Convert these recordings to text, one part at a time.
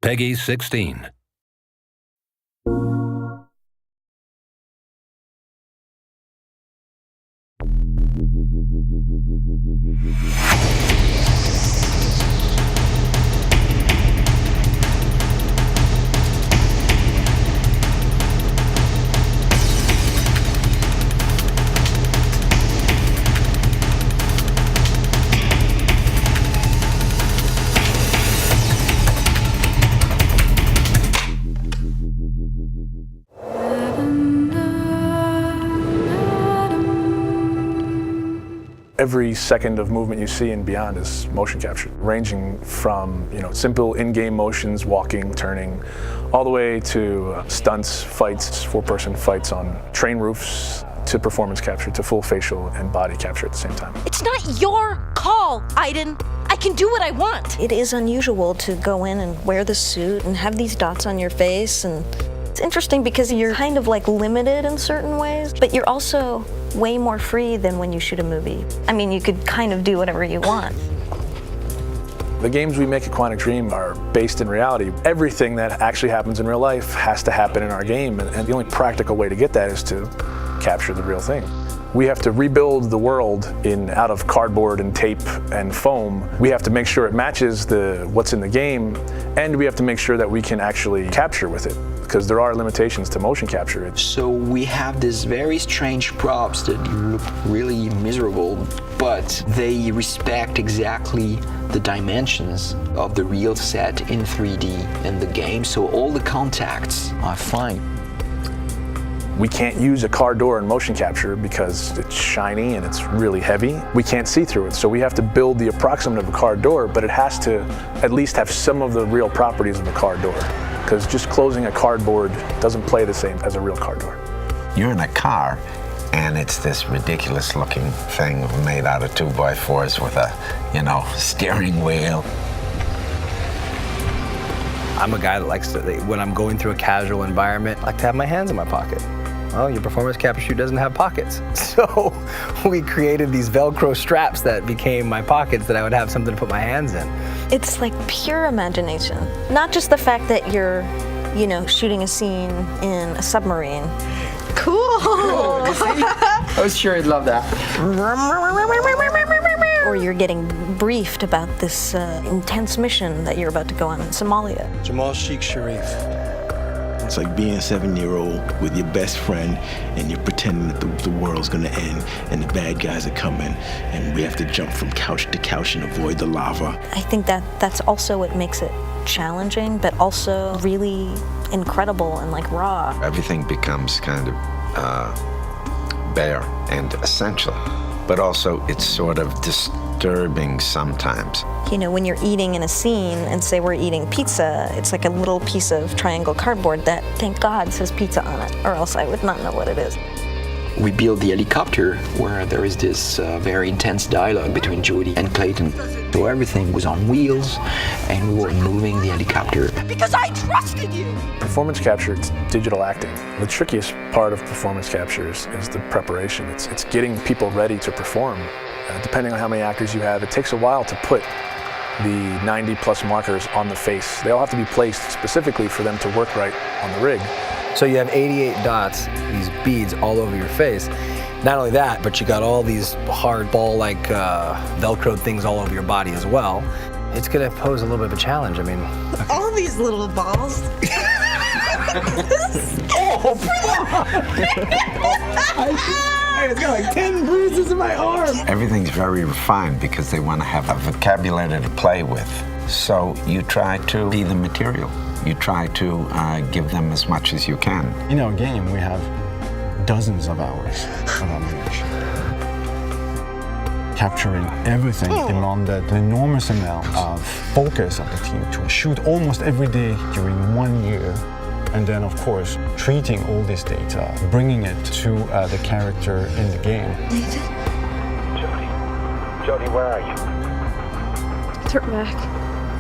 Peggy 16. Every second of movement you see and beyond is motion capture, ranging from simple in-game motions, walking, turning, all the way to stunts, fights, four-person fights on train roofs, to performance capture, to full facial and body capture at the same time. It's not your call, Aiden. I can do what I want. It is unusual to go in and wear the suit and have these dots on your face, and it's interesting because you're kind of like limited in certain ways, but you're also way more free than when you shoot a movie. I mean, you could kind of do whatever you want. The games we make at Quantic Dream are based in reality. Everything that actually happens in real life has to happen in our game, and the only practical way to get that is to capture the real thing. We have to rebuild the world out of cardboard and tape and foam. We have to make sure it matches what's in the game, and we have to make sure that we can actually capture with it, because there are limitations to motion capture. So we have these very strange props that look really miserable, but they respect exactly the dimensions of the real set in 3D in the game, so all the contacts are fine. We can't use a car door in motion capture because it's shiny and it's really heavy. We can't see through it, so we have to build the approximate of a car door, but it has to at least have some of the real properties of a car door, because just closing a cardboard doesn't play the same as a real car door. You're in a car, and it's this ridiculous looking thing made out of 2x4s with a, steering wheel. I'm a guy that likes to, when I'm going through a casual environment, I like to have my hands in my pocket. Well, your performance capture shoot doesn't have pockets. So we created these Velcro straps that became my pockets that I would have something to put my hands in. It's like pure imagination. Not just the fact that you're, shooting a scene in a submarine. Cool. I was sure I'd love that. Or you're getting briefed about this intense mission that you're about to go on in Somalia. Jamal Sheikh Sharif. It's like being a 7-year-old with your best friend and you're pretending that the world's gonna end and the bad guys are coming and we have to jump from couch to couch and avoid the lava. I think that's also what makes it challenging, but also really incredible and raw. Everything becomes kind of bare and essential, but also it's sort of disturbing sometimes. When you're eating in a scene and say we're eating pizza, it's like a little piece of triangle cardboard that, thank God, says pizza on it, or else I would not know what it is. We built the helicopter where there is this very intense dialogue between Jody and Clayton. So everything was on wheels and we were moving the helicopter. Because I trusted you! Performance capture, it's digital acting. The trickiest part of performance capture is the preparation. It's getting people ready to perform. Depending on how many actors you have, it takes a while to put the 90+ markers on the face. They all have to be placed specifically for them to work right on the rig. So you have 88 dots, these beads all over your face. Not only that, but you got all these hard ball-like Velcro things all over your body as well. It's gonna pose a little bit of a challenge, I mean. All these little balls. I just got 10 bruises in my arm. Everything's very refined because they want to have a vocabulary to play with. So you try to be the material. You try to give them as much as you can. In our game, we have dozens of hours of ammunition. Capturing everything demanded an enormous amount of focus of the team to shoot almost every day during 1 year. And then, of course, treating all this data, bringing it to the character in the game. Jody, where are you? Turn back.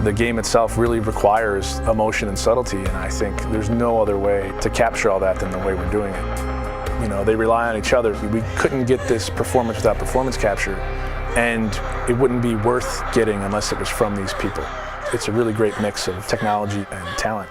The game itself really requires emotion and subtlety, and I think there's no other way to capture all that than the way we're doing it. They rely on each other. We couldn't get this performance without performance capture, and it wouldn't be worth getting unless it was from these people. It's a really great mix of technology and talent.